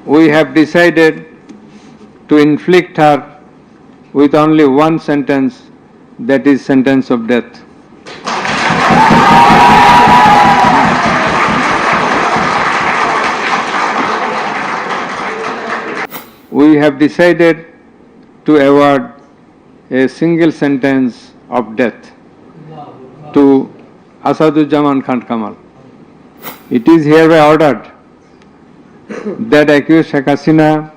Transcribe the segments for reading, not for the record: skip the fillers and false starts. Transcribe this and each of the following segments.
we have decided to inflict her with only one sentence, that is sentence of death. We have decided to award a single sentence of death to Asaduzzaman Khan Kamal. It is hereby ordered that accused Sheikh Hasina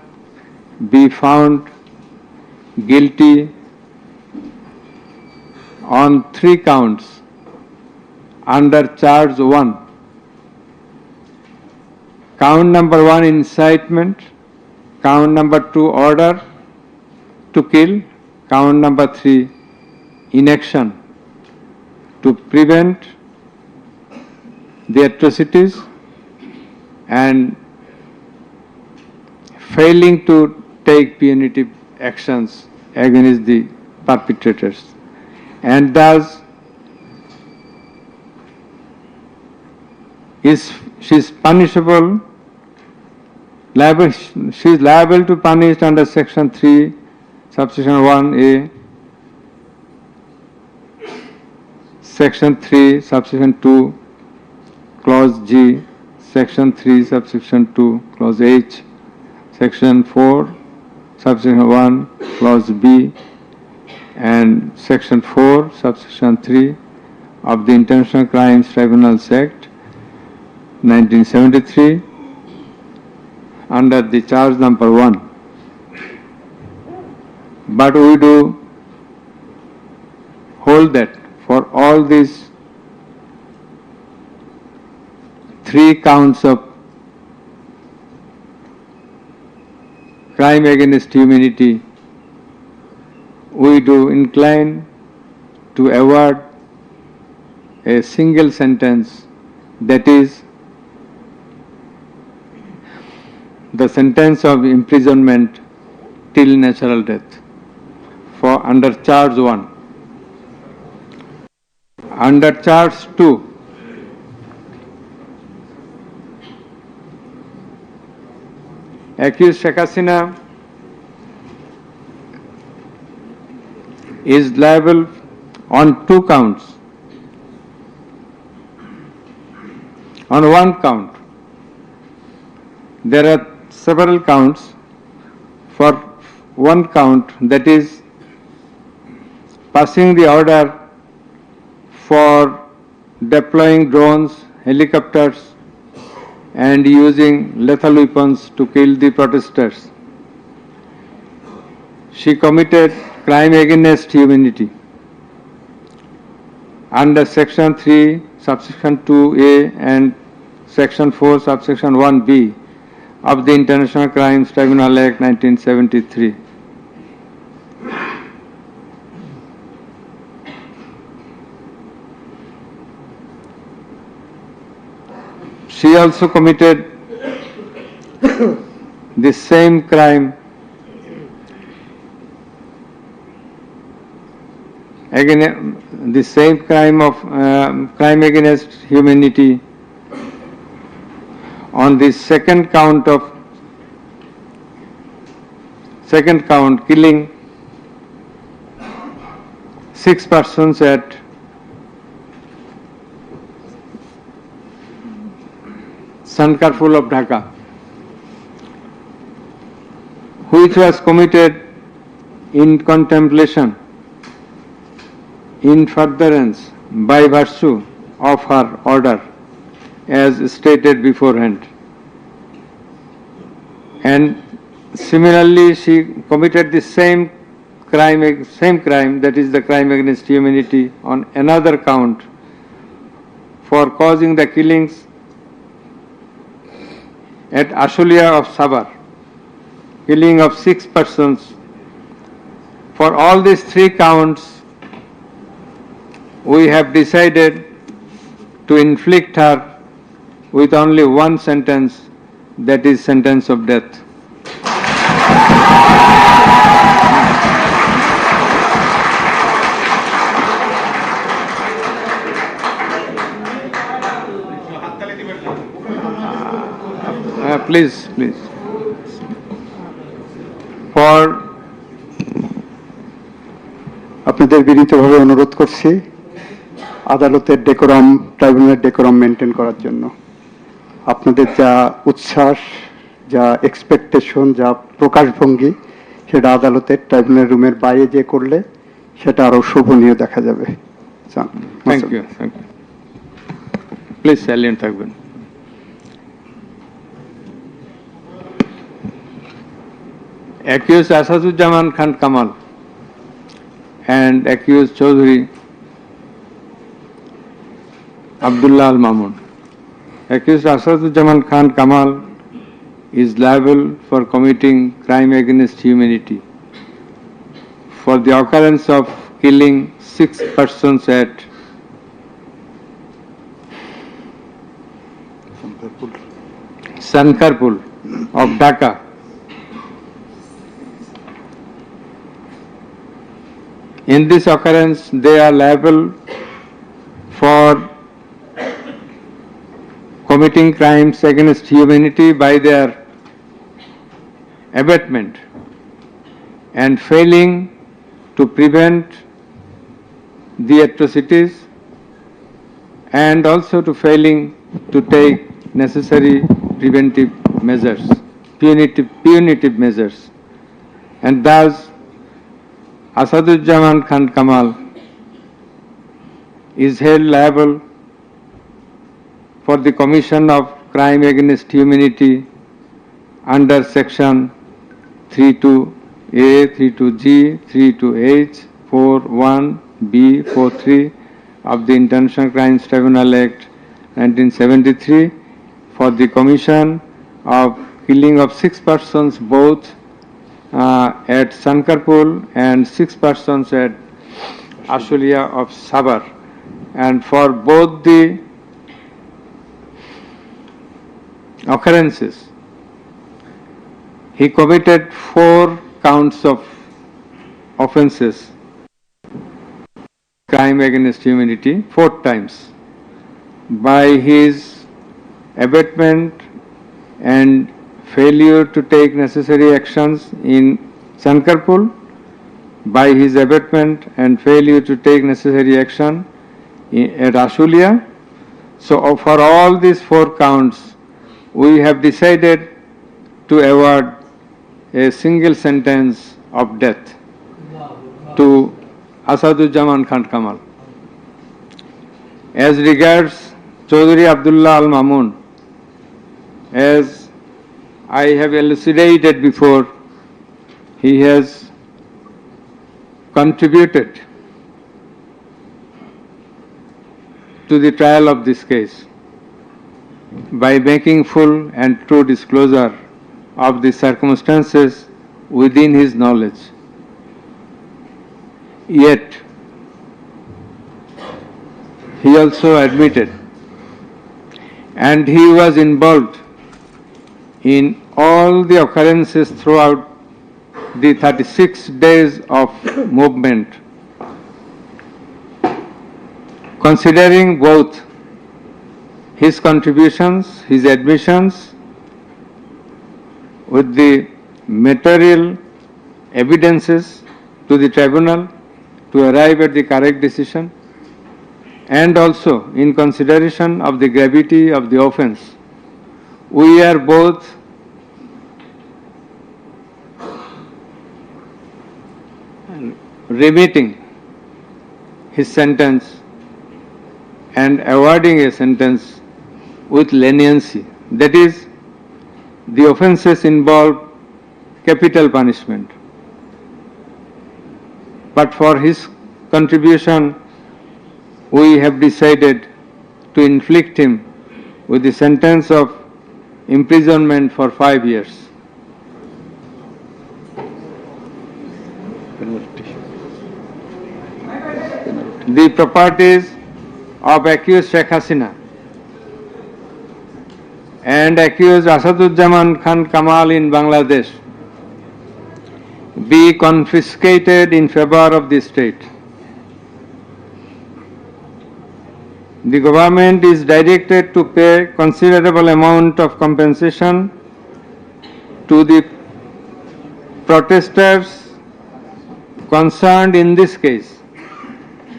be found guilty on 3 counts under charge 1. Count number 1, incitement. Count number 2, order to kill. Count number 3, inaction to prevent the atrocities and failing to take punitive actions against the perpetrators, and thus she is punishable. She is liable to punish under section 3, subsection 1A, section 3, subsection 2, clause G, section 3, subsection 2, clause H, section 4, subsection 1, clause B, and section 4, subsection 3 of the International Crimes Tribunals Act 1973 under the charge number 1. But we do hold that for all these 3 counts of crime against humanity, we do incline to award a single sentence, that is the sentence of imprisonment till natural death for under charge 1. Under charge 2, accused Sheikh Hasina is liable on 2 counts. On 1 count, there are several counts. For 1 count, that is passing the order for deploying drones, helicopters, and using lethal weapons to kill the protesters. She committed crime against humanity under section 3, subsection 2A and section 4, subsection 1B of the International Crimes Tribunal Act 1973. She also committed the same crime crime against humanity on the second count, killing 6 persons at Sankarpur of Dhaka, which was committed in contemplation, in furtherance, by virtue of her order, as stated beforehand. And similarly, she committed the same crime, that is the crime against humanity, on another count for causing the killings at Ashulia of Sabar, killing of 6 persons. For all these 3 counts, we have decided to inflict her with only one sentence, that is sentence of death. Please. for আপনাদের বিনীতভাবে অনুরোধ করছি আদালতের decorum, ট্রাইব্যুনালের decorum maintain করার জন্য। আপনাদের যা উচ্ছ্বাস, যা এক্সপেকটেশন, যা প্রকাশভঙ্গি, সেটা আদালতের ট্রাইব্যুনাল রুমের বাইরে যে করলে সেটা আরো শোভনীয় দেখা যাবে। Thank you. প্লিজ সাইলেন্ট থাকবেন। Accused Asaduzzaman Khan Kamal and accused Chaudhry Abdullah Al-Mamun. Accused Asaduzzaman Khan Kamal is liable for committing crime against humanity for the occurrence of killing 6 persons at Sankarpur of Dhaka. In this occurrence, they are liable for committing crimes against humanity by their abatement and failing to prevent the atrocities and also to failing to take necessary preventive measures, punitive measures, and thus Asaduzzaman Khan Kamal is held liable for the commission of crime against humanity under section 32A, 32G, 32H, 41B, 43 of the International Crimes Tribunal Act 1973 for the commission of killing of 6 persons both at Sankarpur and 6 persons at Ashulia of Sabar, and for both the occurrences he committed 4 counts of offences, crime against humanity 4 times by his abatement and failure to take necessary actions in Sankarpur, by his abatement and failure to take necessary action at Ashulia. So for all these 4 counts, we have decided to award a single sentence of death to Asaduzzaman Khan Kamal. As regards Chaudhry Abdullah Al-Mamun, as I have elucidated before, he has contributed to the trial of this case by making full and true disclosure of the circumstances within his knowledge. Yet, he also admitted, and he was involved in all the occurrences throughout the 36 days of movement, considering both his contributions, his admissions, with the material evidences to the tribunal to arrive at the correct decision, and also in consideration of the gravity of the offence, we are both remitting his sentence and awarding a sentence with leniency. That is, the offences involve capital punishment. But for his contribution, we have decided to inflict him with the sentence of imprisonment for 5 years. The properties of accused Sheikh Hasina and accused Asaduzzaman Khan Kamal in Bangladesh be confiscated in favor of the state. The government is directed to pay considerable amount of compensation to the protesters concerned in this case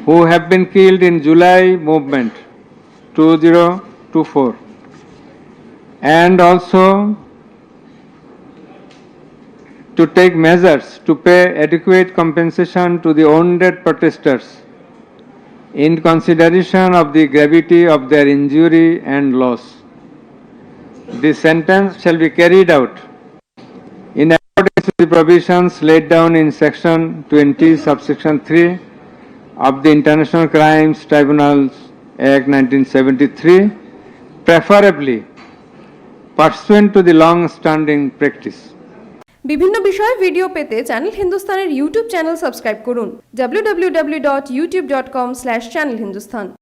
who have been killed in July movement 2024, and also to take measures to pay adequate compensation to the wounded protesters in consideration of the gravity of their injury and loss. This sentence shall be carried out in accordance with the provisions laid down in section 20 subsection 3 of the International Crimes Tribunals Act 1973, preferably pursuant to the long-standing practice. বিভিন্ন বিষয়ে video পেতে channel হিন্দুস্তানের YouTube channel subscribe করুন www.youtube.com/channelhindustan